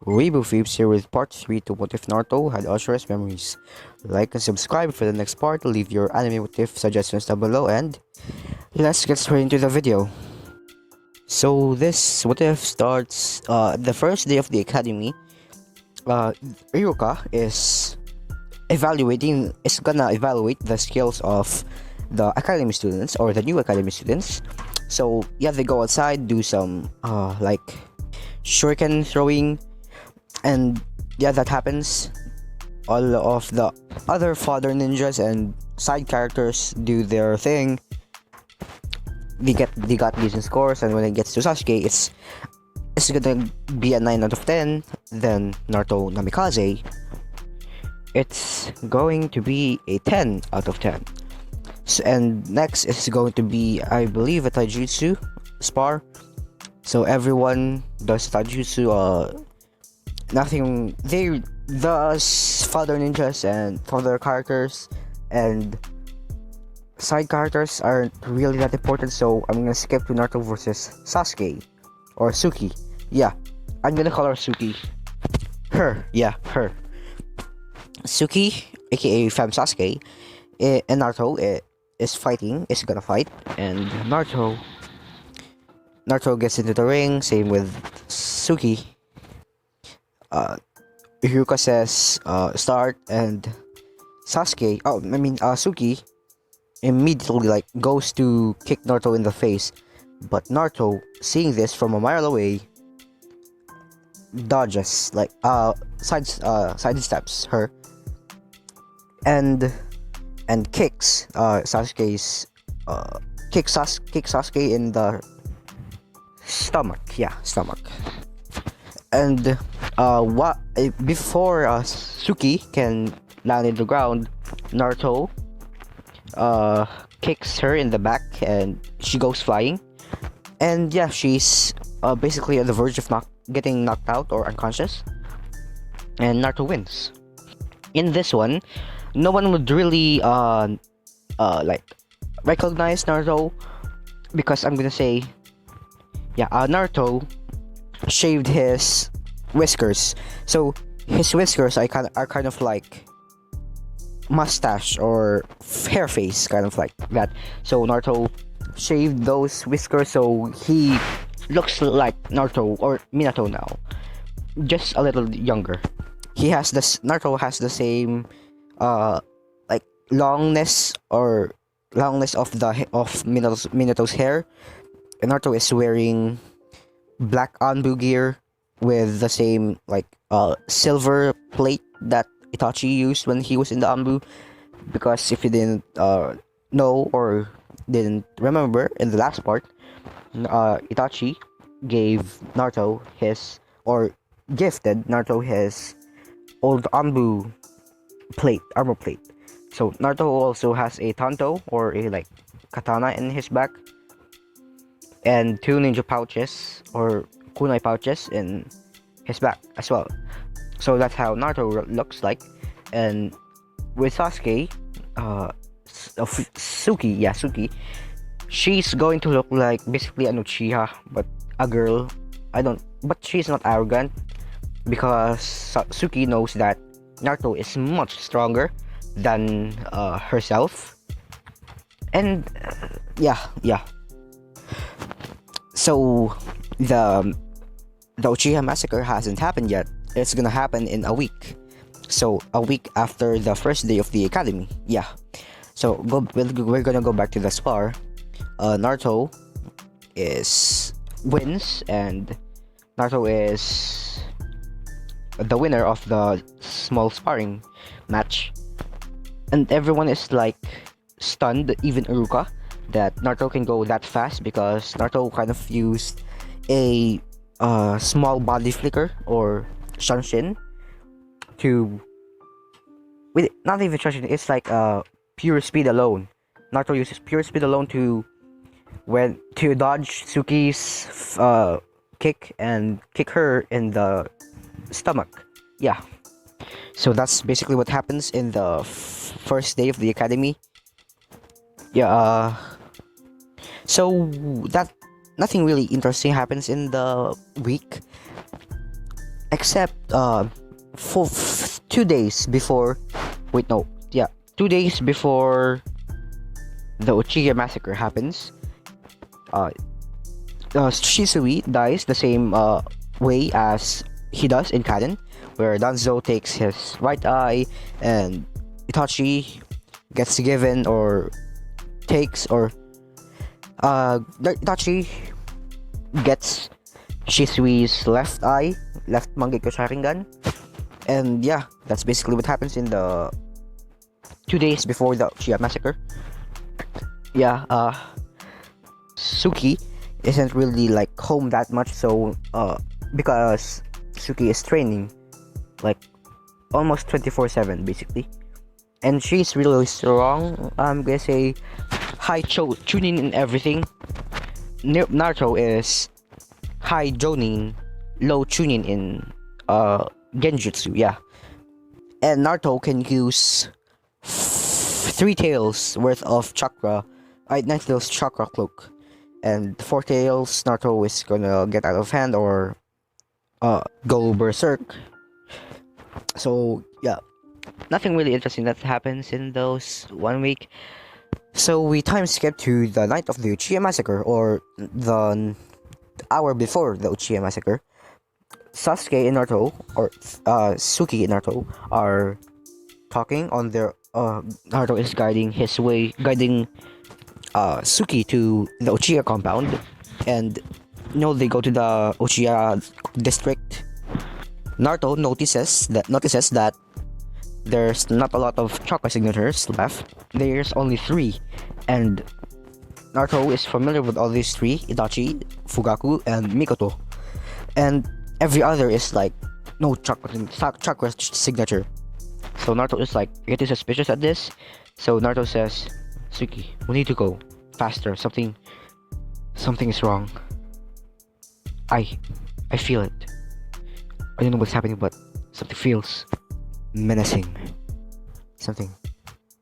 WeebOfWeebs here with part 3 to What If Naruto Had Ashura's Memories. Like and subscribe for the next part, leave your anime what if suggestions down below, and let's get straight into the video. So this what if starts the first day of the academy. Iruka is gonna evaluate the skills of the academy students or the new academy students. So yeah, they go outside, do some like shuriken throwing, and yeah, that happens. All of the other fodder ninjas and side characters do their thing. They got decent scores, and when it gets to Sasuke, it's gonna be a 9 out of 10. Then Naruto Namikaze, it's going to be a 10 out of 10. So, and next is going to be, I believe, a taijutsu spar. So everyone does taijutsu. The fodder ninjas and fodder characters and side characters aren't really that important, so I'm gonna skip to Naruto versus Sasuke or Suki. Yeah, I'm gonna call her Suki. Her. Suki, aka Fam Sasuke, and Naruto is gonna fight, and Naruto gets into the ring. Same with Suki. Hyuka says start, and Suki immediately goes to kick Naruto in the face, but Naruto, seeing this from a mile away, dodges, sidesteps her and kicks Sasuke's Sasuke in the stomach. And before Suki can land in the ground, Naruto kicks her in the back and she goes flying. And yeah, she's basically at the verge of getting knocked out or unconscious, and Naruto wins. In this one, no one would really recognize Naruto, because I'm gonna say, Naruto shaved his whiskers. So his whiskers are kind of like mustache or hair face, kind of like that. So Naruto shaved those whiskers, so he looks like Naruto or Minato now, just a little younger. Naruto has the same longness of Minato's hair. And Naruto is wearing black Anbu gear with the same silver plate that Itachi used when he was in the Anbu. Because if you didn't know or didn't remember, in the last part, Itachi gifted Naruto his old Anbu armor plate. So Naruto also has a tanto, or a katana, in his back, and 2 ninja pouches or kunai pouches in his back as well. So that's how Naruto looks like. And with Sasuke, Suki, she's going to look like basically an Uchiha, but a girl. But she's not arrogant, because Suki knows that Naruto is much stronger than herself. And so the Uchiha massacre hasn't happened yet. It's gonna happen in a week. So a week after the first day of the academy. So we're gonna go back to the spar. Naruto wins, and Naruto is the winner of the small sparring match. And everyone is stunned, even Iruka, that Naruto can go that fast, because Naruto kind of used a small body flicker or shanshin not even shanshin, it's pure speed alone. Naruto uses pure speed alone to dodge Suki's kick and kick her in the stomach. So that's basically what happens in the first day of the academy. So that nothing really interesting happens in the week. except for 2 days before. Wait, no, yeah, 2 days before the Uchiha massacre happens. Uh, Shisui dies the same way as he does in canon, where Danzo takes his right eye and Itachi gets given or takes or Itachi gets Shisui's left eye, left Mangekyo Sharingan, and yeah, that's basically what happens in the 2 days before the Uchiha massacre. Yeah, Suki isn't really like home that much, so because Suki is training like almost 24/7 basically, and she's really strong. I'm gonna say high tuning in everything. Naruto is high jonin, low tuning in genjutsu, yeah. And Naruto can use 3 tails worth of chakra, 9 tails chakra cloak, and 4 tails Naruto is gonna get out of hand or go berserk. So yeah, nothing really interesting that happens in those 1 week. So we time skip to the night of the Uchiha massacre, or the hour before the Uchiha massacre. Sasuke and Naruto, or Suki and Naruto, are talking on their. Naruto is guiding Suki to the Uchiha compound, and they go to the Uchiha district. Naruto notices that there's not a lot of chakra signatures left. There's only 3, and Naruto is familiar with all these 3: Itachi, Fugaku, and Mikoto, and every other is like no chakra signature. So Naruto is like getting suspicious at this. So Naruto says, "Suki, we need to go faster. Something is wrong. I feel it. I don't know what's happening, but something feels menacing. Something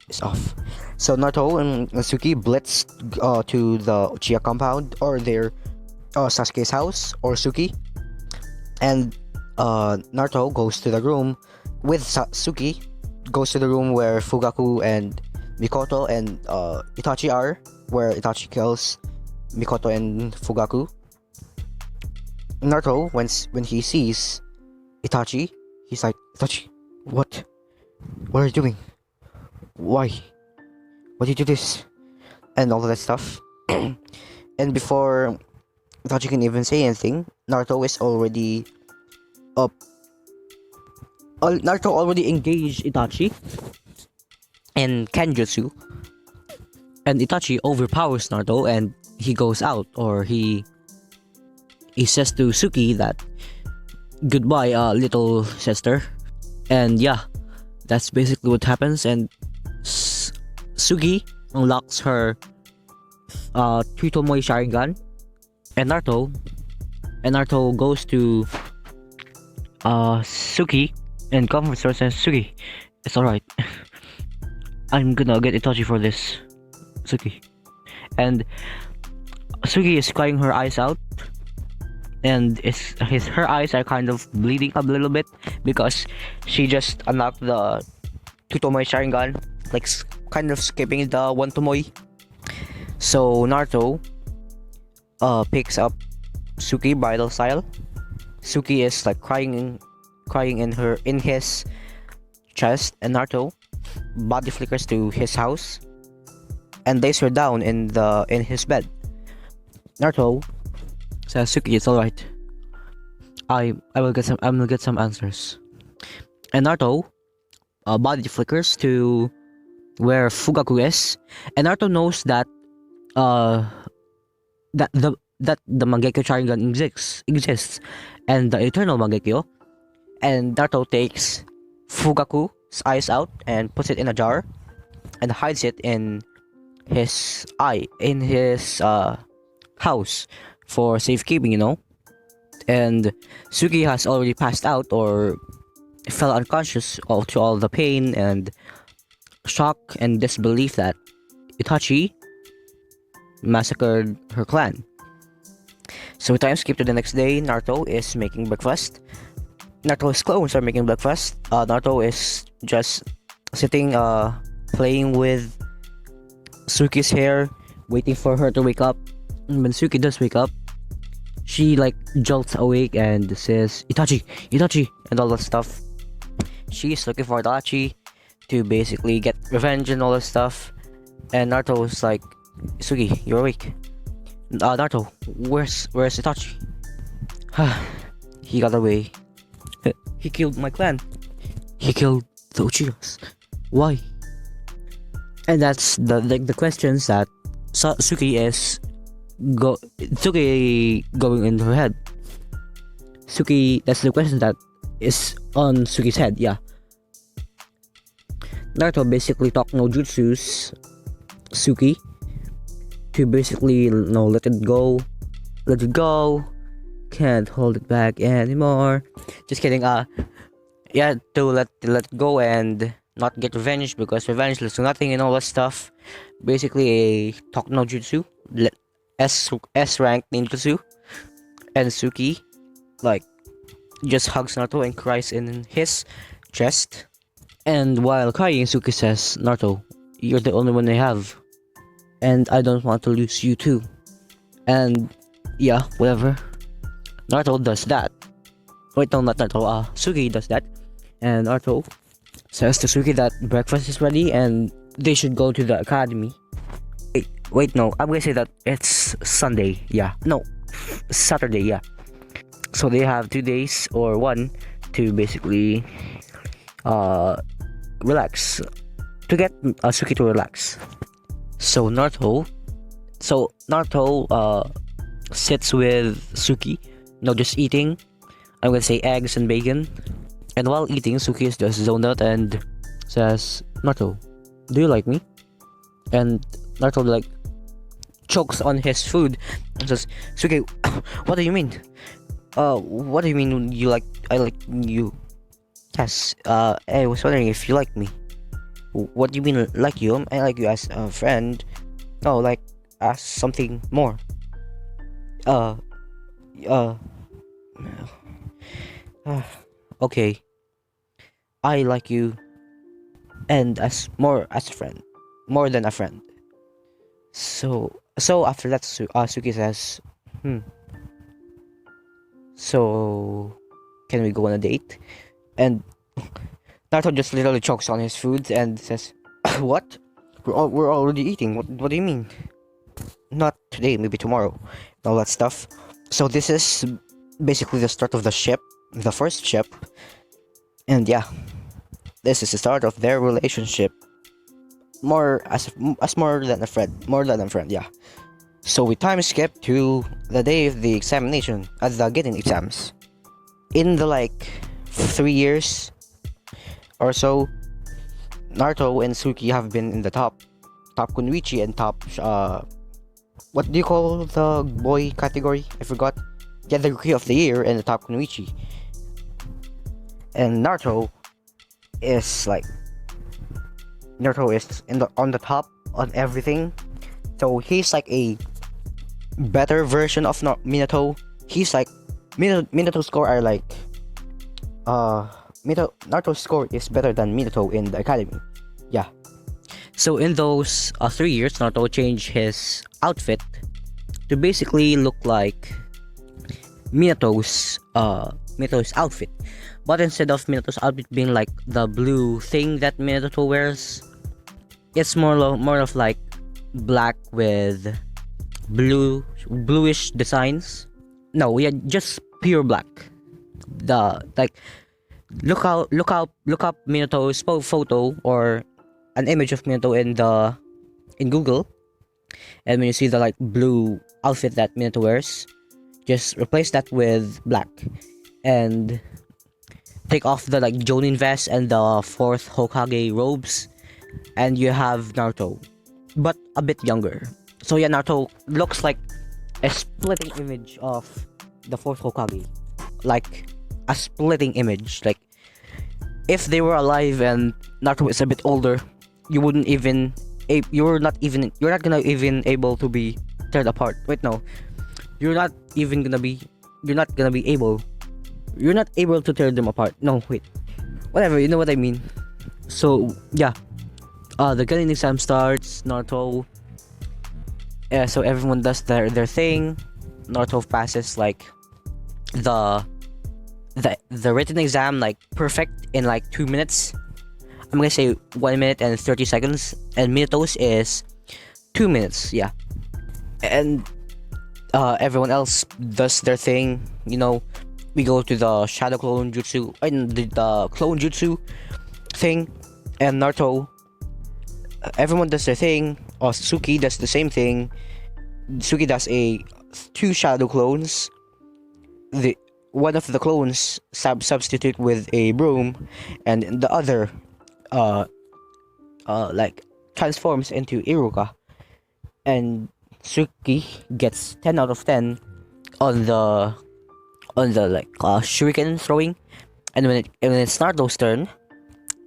is off." So Naruto and Suki blitz to the Uchiha compound, or their Sasuke's house, or Suki, and Naruto goes to the room with Suki, goes to the room where Fugaku and Mikoto and Itachi are, where Itachi kills Mikoto and Fugaku. Naruto, when he sees Itachi, he's like, "Itachi, what are you doing? Why did you do this?" And all of that stuff. And before Itachi can even say anything, Naruto is already up. Naruto already engaged Itachi in Kenjutsu, and Itachi overpowers Naruto, and he goes out, or he says to Suki that goodbye, little sister. And yeah, that's basically what happens. And Suki unlocks her Tutomoy Sharingan, and Naruto goes to Suki and comforts her, says, "Suki, it's alright. I'm gonna get Itachi for this, Suki." And Suki is crying her eyes out, and her eyes are kind of bleeding a little bit because she just unlocked the Tutomoy Sharingan, like kind of skipping the one Tomoy. So Naruto picks up Suki bridal style. Suki is like crying in his chest, and Naruto body flickers to his house and lays her down in his bed. Naruto says, "Suki, it's alright. I will get some answers." And Naruto body flickers to where Fugaku is, and Naruto knows that the Mangekyo Sharingan exists, and the Eternal Mangekyo. And Naruto takes Fugaku's eyes out and puts it in a jar and hides it in his house for safekeeping, And Suki has already passed out or fell unconscious to all the pain and shock and disbelief that Itachi massacred her clan. So we time skip to the next day. Naruto is making breakfast. Naruto's clones are making breakfast. Naruto is just sitting, playing with Suki's hair, waiting for her to wake up. And when Suki does wake up, she like jolts awake and says, Itachi, Itachi, and all that stuff. She's looking for Itachi to basically get revenge and all that stuff. And Naruto's like, Suki, you're awake. Naruto, where's Itachi? He got away. He killed my clan. He killed the Uchihas. Why? And that's the questions that Suki is going in her head. That's the question that is on Suki's head. Yeah. Naruto basically taught no jutsus Suki to basically let it go. Can't hold it back anymore. Just kidding. Yeah, to let it go and not get revenge, because revenge leads to nothing and all that stuff. Basically a talk no jutsu, S rank ninjutsu. And Suki like just hugs Naruto and cries in his chest. And while crying, Suki says, Naruto, you're the only one I have, and I don't want to lose you too. And yeah, whatever. Naruto does that. Wait, no, not Naruto. Suki does that. And Naruto says to Suki that breakfast is ready and they should go to the academy. Wait, no, I'm gonna say that it's Sunday. Yeah, no, Saturday. Yeah. So they have 2 days or one to basically relax, to get Suki to relax. So Naruto sits with Suki, just eating. I'm gonna say eggs and bacon. And while eating, Suki is just zoned out and says, Naruto, do you like me? And Naruto like chokes on his food and says, Suki, what do you mean? What do you mean I like you? Yes, I was wondering if you like me. What do you mean like you? I like you as a friend. No, like as something more. Okay. I like you, and as a friend, more than a friend. So after that, Suki says, so can we go on a date? And Naruto just literally chokes on his food and says, what? We're already eating. What do you mean? Not today, maybe tomorrow. And all that stuff. So this is basically the start of the first ship. And yeah, this is the start of their relationship. More than a friend, yeah. So we time skip to the day of the examination, the getting exams. In the 3 years or so, Naruto and Suki have been in the top Kunoichi and top what do you call the boy category? I forgot. Yeah, the Rookie of the Year and the top Kunoichi. And Naruto is on the top on everything. So he's like a better version of Minato. He's like Minato's score are Naruto's score is better than Minato in the academy. Yeah. So in those 3 years, Naruto changed his outfit to basically look like Minato's outfit. But instead of Minato's outfit being like the blue thing that Minato wears, it's more of like black with bluish designs. No, yeah, just pure black. Look up Minato's photo or an image of Minato in Google, and when you see the blue outfit that Minato wears, just replace that with black and take off the Jonin vest and the fourth Hokage robes, and you have Naruto, but a bit younger. So yeah, Naruto looks like a splitting image of the fourth Hokage, like a splitting image. Like if they were alive and Naruto is a bit older, you're not gonna even able to be teared apart. Wait, no, you're not gonna be able you're not able to tear them apart. No, wait, whatever, you know what I mean. So yeah, the Genin exam starts. Naruto. So everyone does their thing. Naruto passes like the written exam like perfect in like 2 minutes. I'm gonna say 1 minute and 30 seconds, and Minato's is 2 minutes. Yeah, and everyone else does their thing. You know, we go to the shadow clone jutsu and the clone jutsu thing, and Naruto. Everyone does their thing. Suki does the same thing. Suki does a 2 shadow clones. The one of the clones substitute with a broom, and the other like transforms into Iruka, and Suki gets 10 out of 10 on the like shuriken throwing. And when it's Naruto's turn,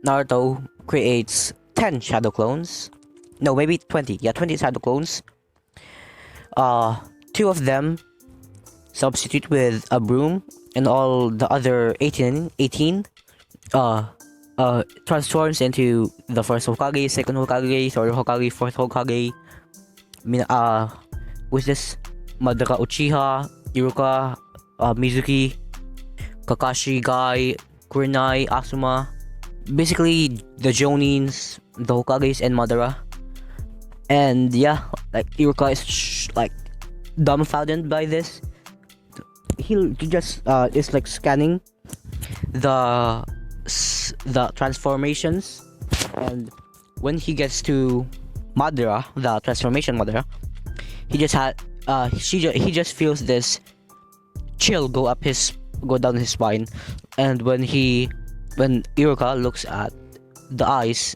Naruto creates 10 shadow clones. No, maybe 20. Yeah, 20 shadow clones. 2 of them substitute with a broom, and all the other 18 transforms into the first Hokage, second Hokage, third Hokage, fourth Hokage. Who's this? Madara Uchiha, Iruka, Mizuki, Kakashi, Gai, Kurenai, Asuma. Basically, the Jonins, the Hokages, and Madara. And yeah, like Iruka is like dumbfounded by this. He just is like scanning the transformations, and when he gets to Madara, the transformation Madara, he just feels this chill go down his spine. And when Iruka looks at the eyes,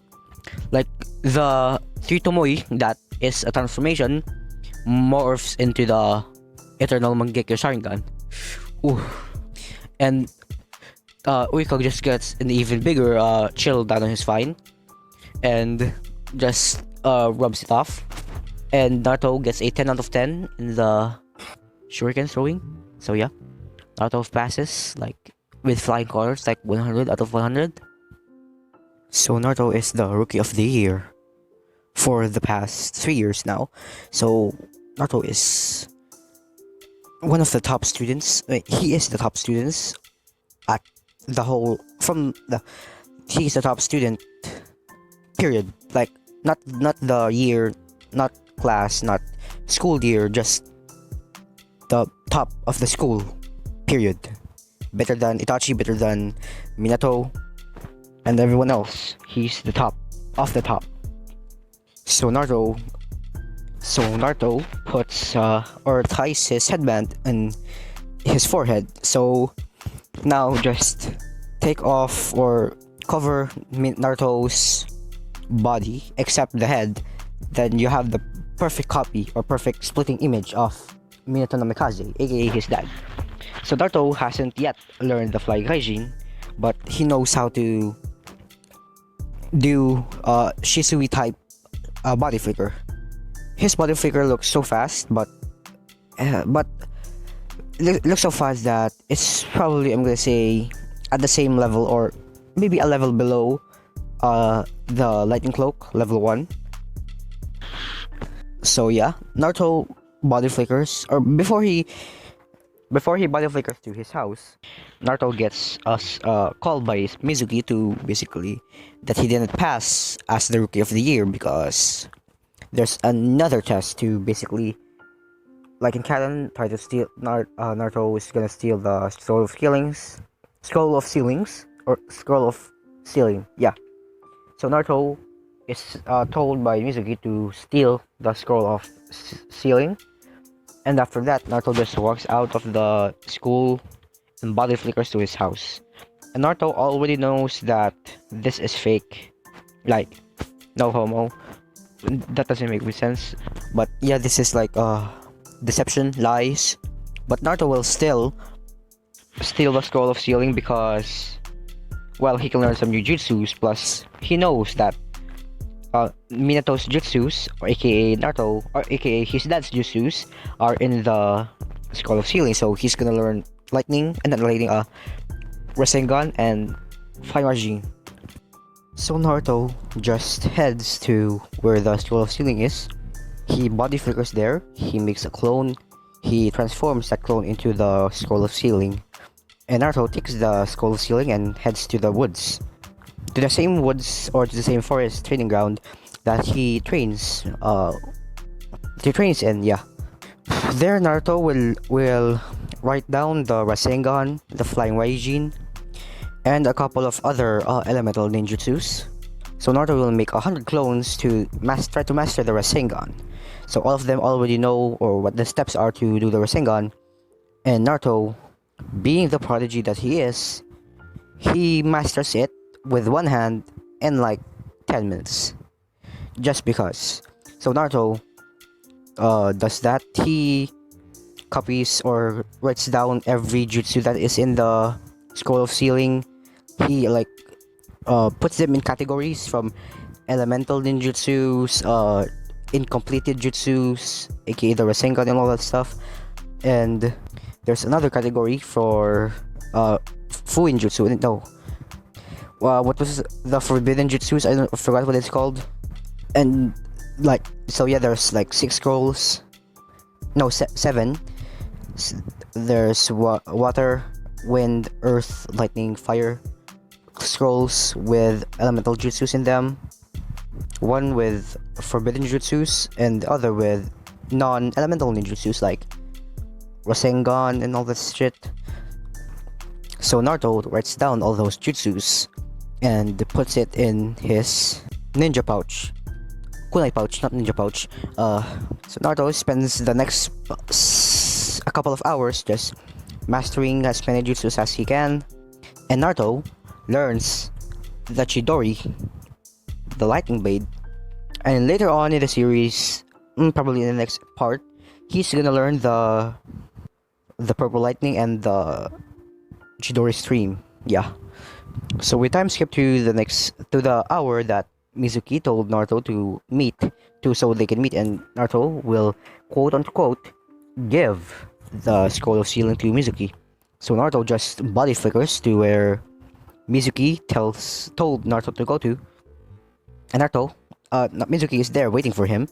like the 3 Tomoe that is a transformation morphs into the Eternal Mangekyo Sharingan. Ooh. And Iruka just gets an even bigger chill down on his spine, and just rubs it off. And Naruto gets a 10 out of 10 in the shuriken throwing. So yeah, Naruto passes like with flying colors, like 100 out of 100. So Naruto is the rookie of the year for the past 3 years now. So Naruto is one of the top students. He is the top students at the whole he's the top student, period. Like not the year, not class, not school year, just the top of the school, period. Better than Itachi, better than Minato, and everyone else. He's the top of the top. So Naruto puts or ties his headband in his forehead. So now just take off or cover Naruto's body except the head. Then you have the perfect copy or perfect splitting image of Minato Namikaze, aka his dad. So Naruto hasn't yet learned the Flying Hygiene, but he knows how to do Shisui type body flicker. His body flicker looks so fast, but looks so fast that it's probably, I'm gonna say, at the same level or maybe a level below the Lightning Cloak level 1. So yeah, Naruto body flickers, or before he body flickers to his house, Naruto gets us called by Mizuki to basically that he didn't pass as the rookie of the year because there's another test to basically, like in canon, try to steal. Naruto is gonna steal the scroll of sealing. Yeah. So Naruto is told by Mizuki to steal the scroll of sealing, and after that, Naruto just walks out of the school and body flickers to his house. And Naruto already knows that this is fake. Like, no homo. That doesn't make any sense. But yeah, this is like deception, lies. But Naruto will still steal the scroll of sealing because, well, he can learn some new jutsus. Plus, he knows that Minato's jutsus, or aka Naruto, or aka his dad's jutsus, are in the scroll of sealing. So he's gonna learn lightning, and not lightning, Rasengan and Fire Machine. So Naruto just heads to where the Scroll of Sealing is. He body flickers there, he makes a clone, he transforms that clone into the Scroll of Sealing. And Naruto takes the Scroll of Sealing and heads to the woods. To the same woods or to the same forest training ground that he trains in, yeah. There Naruto will write down the Rasengan, the Flying Raijin, and a couple of other elemental ninjutsus. So Naruto will make 100 clones to try to master the Rasengan. So all of them already know or what the steps are to do the Rasengan, and Naruto, being the prodigy that he is, he masters it with one hand in like 10 minutes. Just because. So Naruto does that. He copies or writes down every jutsu that is in the Scroll of Sealing. He like puts them in categories from elemental ninjutsus, incompleted jutsus, aka the Rasengan and all that stuff. And there's another category for Fuin Jutsu. No, what was the forbidden jutsus? I forgot what it's called. And like, so yeah, there's like 6 scrolls. No, 7. There's water, wind, earth, lightning, fire scrolls with elemental jutsus in them. One with forbidden jutsus and the other with non-elemental ninjutsus like Rasengan and all that shit. So Naruto writes down all those jutsus and puts it in his ninja pouch. Kunai pouch, not ninja pouch. So Naruto spends the next a couple of hours just mastering as many jutsus as he can. And Naruto learns the Chidori, the lightning blade. And later on in the series, probably in the next part, he's gonna learn the purple lightning and the Chidori stream. Yeah. So we time skip to the hour that Mizuki told Naruto to meet so they can meet, and Naruto will quote unquote give the Scroll of Sealing to Mizuki. So Naruto just body flickers to where Mizuki told Naruto to go to, and Mizuki is there waiting for him,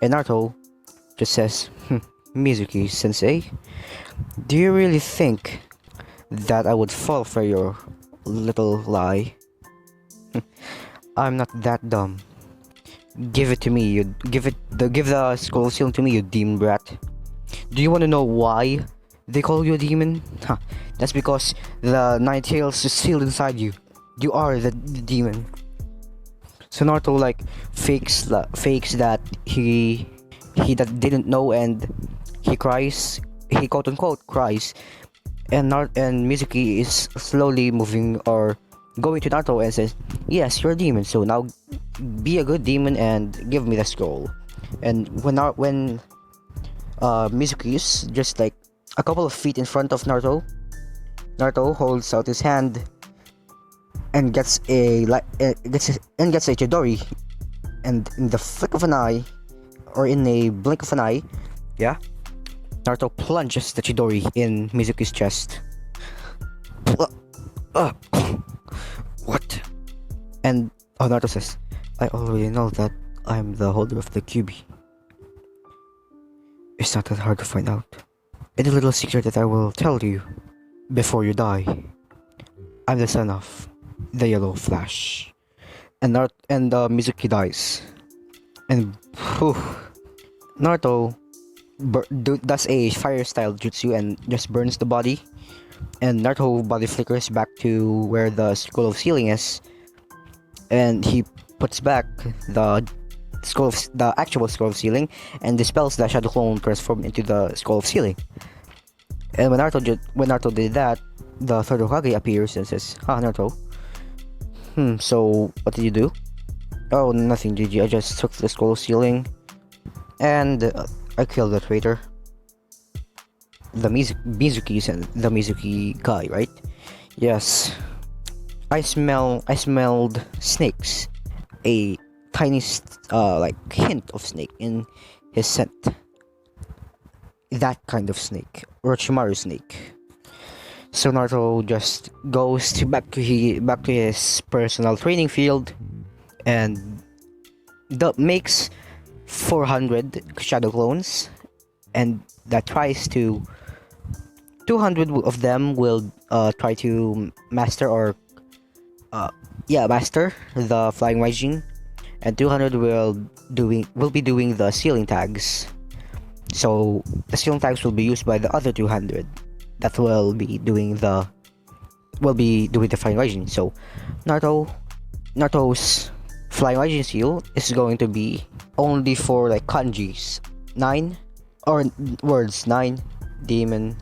and Naruto just says, Mizuki sensei, do you really think that I would fall for your little lie? I'm not that dumb. Give it to me, give the Scroll of Sealing to me, you demon brat. Do you want to know why they call you a demon? That's because the Nine Tails is sealed inside you. You are the demon. So Naruto like fakes that he didn't know, and he cries. He quote unquote cries, and Mizuki is slowly moving or going to Naruto and says, "Yes, you're a demon. So now be a good demon and give me the scroll." And when Mizuki is just like a couple of feet in front of Naruto, Naruto holds out his hand and gets a Chidori, and in the flick of an eye, or in a blink of an eye, yeah, Naruto plunges the Chidori in Mizuki's chest. What? And Naruto says, I already know that I'm the holder of the Kyuubi. It's not that hard to find out. It's a little secret that I will tell you before you die. I'm the son of the Yellow Flash. And Mizuki dies. And Naruto does a fire style jutsu and just burns the body. And Naruto body flickers back to where the Scroll of Sealing is. And he puts back the actual Scroll of Sealing and dispels the Shadow Clone transformed into the Scroll of Sealing. And when Naruto did that, the third Hokage appears and says, Naruto, so what did you do? Oh, nothing, GG. I just took the Scroll of Sealing and I killed the traitor. The Mizuki guy, right? Yes. I smelled snakes. A tiny like hint of snake in his scent. That kind of snake, Orochimaru snake. So Naruto just goes to back to his personal training field and makes 400 shadow clones, and that tries to 200 of them will try to master or master the flying Waijin, and 200 will be doing the ceiling tags. So the ceiling tags will be used by the other 200 that will be doing the flying Waijin. So Naruto's flying Waijin seal is going to be only for like kanjis 9 or words 9 demon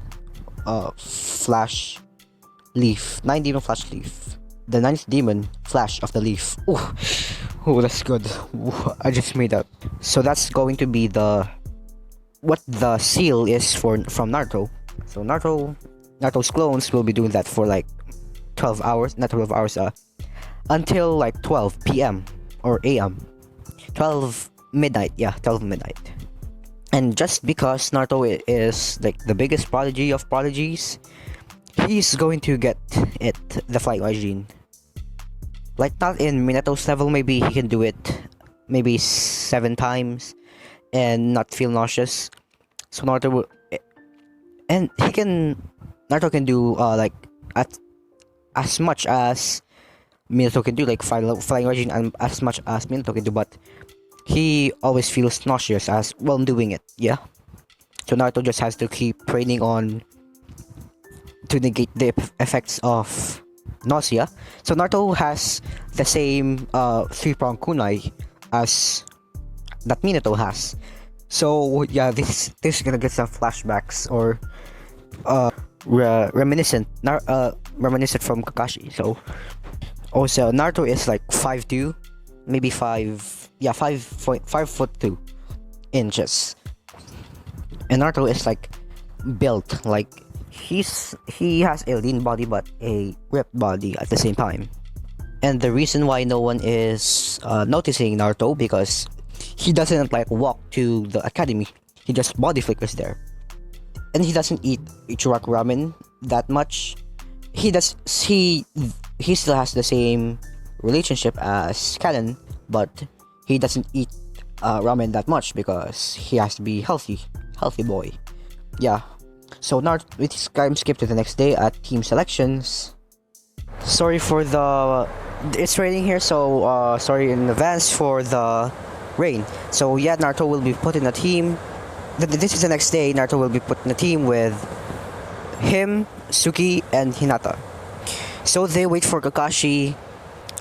flash leaf, 9 demon flash leaf, the 9th demon flash of the leaf. Oh, that's good. Ooh, I just made up. So that's going to be what the seal is from Naruto. So Naruto's clones will be doing that for like 12 hours, not 12 hours, until like 12 p.m. or a.m. 12 midnight, 12 midnight. And just because Naruto is like the biggest prodigy of prodigies, he's going to get the flying Waijin. Like not in Minato's level, maybe he can do it maybe 7 times and not feel nauseous. So Naruto can do like as much as Minato can do, like flying Waijin, and as much as Minato can do, but he always feels nauseous as while doing it. Yeah. So Naruto just has to keep training on to negate the effects of nausea. So Naruto has the same 3-prong kunai as that Minato has. So yeah, this is gonna get some flashbacks or reminiscent from Kakashi. So also Naruto is like 5'2", maybe 5'2" inches, and Naruto is like built like he has a lean body but a ripped body at the same time. And the reason why no one is noticing Naruto, because he doesn't like walk to the academy, he just body flickers there, and he doesn't eat Ichiraku ramen that much. He still has the same relationship as Canon, but he doesn't eat ramen that much because he has to be healthy boy. Yeah. So now we skip to the next day at team selections. Sorry for it's raining here, so sorry in advance for the rain. So yeah, Naruto will be put in a team. This is the next day. Naruto will be put in a team with him, Suki, and Hinata. So they wait for Kakashi.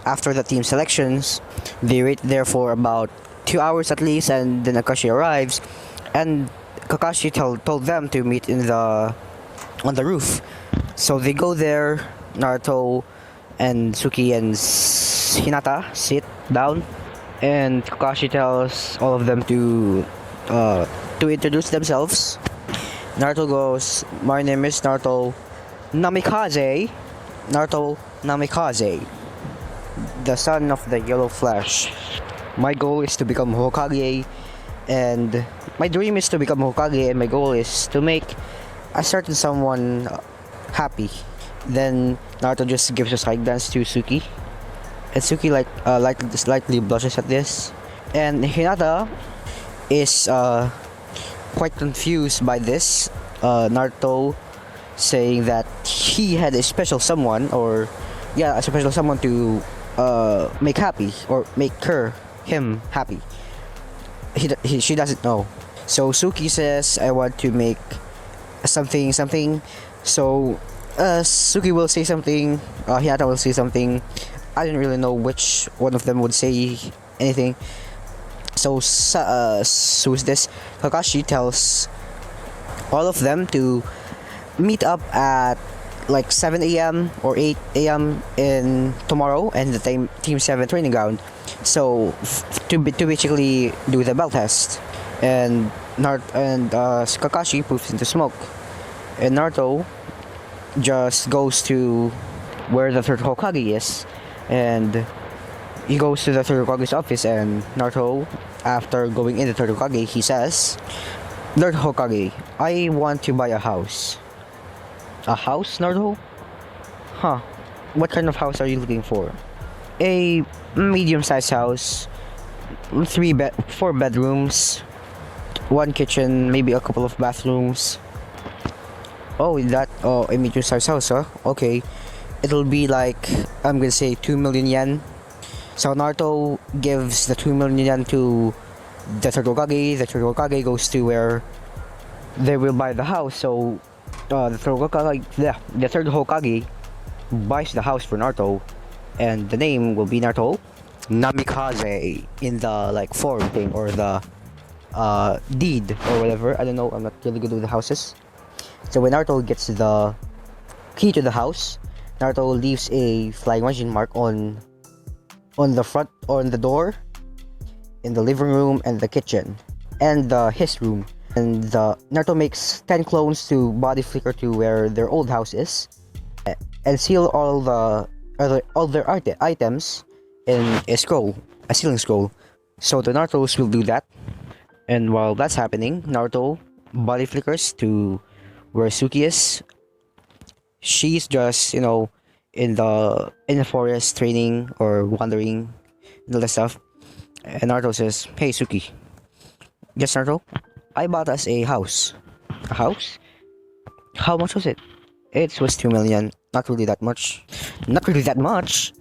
After the team selections, they wait there for about 2 hours at least, and then Kakashi arrives, and Kakashi told them to meet on the roof. So they go there. Naruto and Suki and Hinata sit down, and Kakashi tells all of them to introduce themselves. Naruto goes, "My name is Naruto Namikaze, the son of the Yellow Flash. My goal is to become Hokage, and my dream is to become Hokage, and my goal is to make a certain someone happy." Then Naruto just gives a side glance to Suki, and Suki slightly blushes at this, and Hinata is quite confused by this. Naruto saying that he had a special someone, a special someone to make happy or make him happy. She doesn't know. So Suki says, "I want to make something." So Suki will say something. Hinata will say something. I didn't really know which one of them would say anything. So who's this? Kakashi tells all of them to meet up at like 7 a.m. or 8 a.m. in tomorrow and the Team 7 training ground. So to basically do the bell test, and Kakashi poofs into smoke, and Naruto just goes to where the third Hokage is, and he goes to the third Hokage's office, and Naruto, after going in the third Hokage, he says, "Third Hokage, I want to buy a house. A house, Naruto? Huh. What kind of house are you looking for? A medium-sized house, four bedrooms, one kitchen, maybe a couple of bathrooms. Oh, a medium-sized house, huh? Okay. It'll be like, I'm gonna say 2 million yen. So Naruto gives the 2 million yen to the third Hokage. The third Hokage goes to where they will buy the house. So the third Hokage buys the house for Naruto, and the name will be Naruto Namikaze in the like form thing or the deed or whatever. I don't know. I'm not really good with the houses. So when Naruto gets the key to the house, Naruto leaves a flying machine mark on the front, on the door, in the living room and the kitchen, and his room. And Naruto makes 10 clones to body flicker to where their old house is, and seal all their items in a scroll, a sealing scroll. So the Narutos will do that, and while that's happening, Naruto body flickers to where Suki is. She's just in the forest training or wandering and all that stuff. And Naruto says, "Hey Suki, yes Naruto, I bought us a house." A house? How much was it? It was 2 million. Not really that much. Not really that much.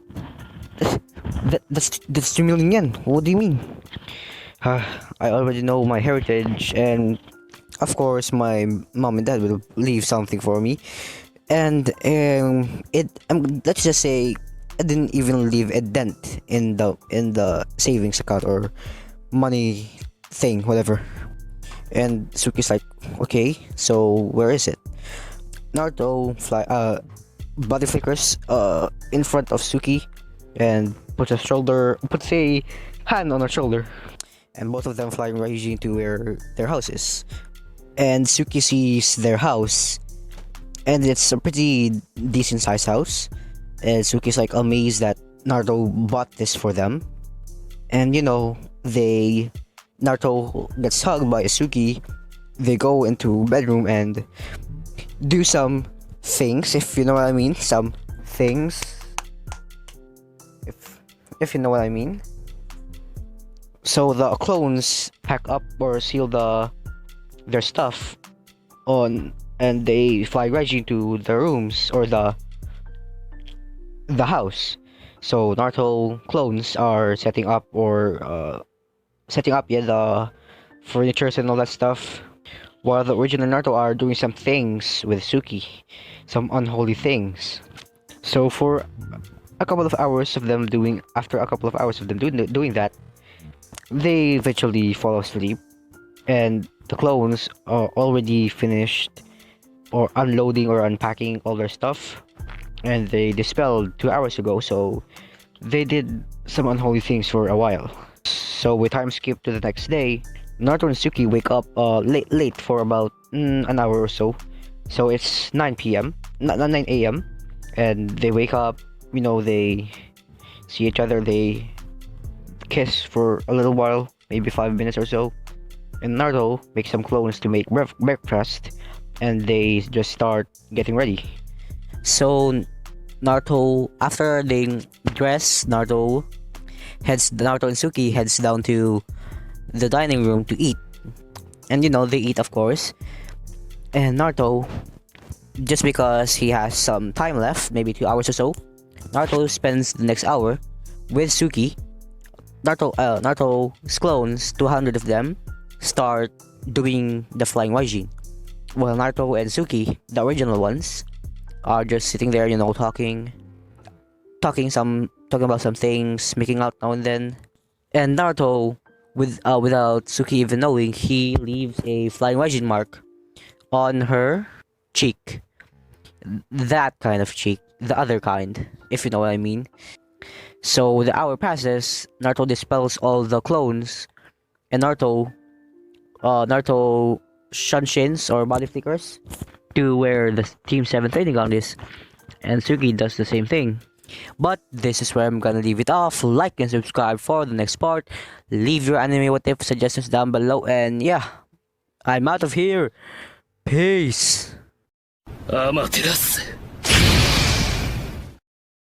That's 2 million yen. What do you mean? I already know my heritage, and of course my mom and dad will leave something for me. And let's just say I didn't even leave a dent in the savings account or money thing, whatever. And Suki's like, okay, so where is it? Naruto body flickers in front of Suki and puts a hand on her shoulder, and both of them fly raging to where their house is. And Suki sees their house, and it's a pretty decent sized house. And Suki's like amazed that Naruto bought this for them. And Naruto gets hugged by Suki. They go into bedroom and do some things, if you know what I mean. Some things, if you know what I mean. So the clones pack up or seal their stuff on, and they fly raging to the rooms or the house. So Naruto clones are setting up the furnitures and all that stuff, while the original Naruto are doing some things with Suki, some unholy things. So after a couple of hours of them doing that, they eventually fall asleep, and the clones are already finished or unloading or unpacking all their stuff, and they dispelled 2 hours ago. So they did some unholy things for a while. So we time skip to the next day. Naruto and Suki wake up late for about an hour or so. So it's 9 p.m. Not 9 a.m. And they wake up, they see each other, they kiss for a little while, maybe 5 minutes or so. And Naruto makes some clones to make breakfast, and they just start getting ready. So Naruto, after they dress, Naruto and Suki heads down to the dining room to eat. And they eat, of course. And Naruto, just because he has some time left, maybe 2 hours or so, Naruto spends the next hour with Suki. Naruto's clones, 200 of them, start doing the flying Waijin, while Naruto and Suki, the original ones, are just sitting there, talking about some things, making out now and then. And Naruto, without Suki even knowing, he leaves a flying Waijin mark on her cheek. That kind of cheek, the other kind, if you know what I mean. So the hour passes, Naruto dispels all the clones, and Naruto shunsins or body flickers to where the Team 7 training ground is, and Suki does the same thing. But this is where I'm gonna leave it off. Like and subscribe for the next part. Leave your anime what if suggestions down below, and yeah, I'm out of here. Peace. アマテラス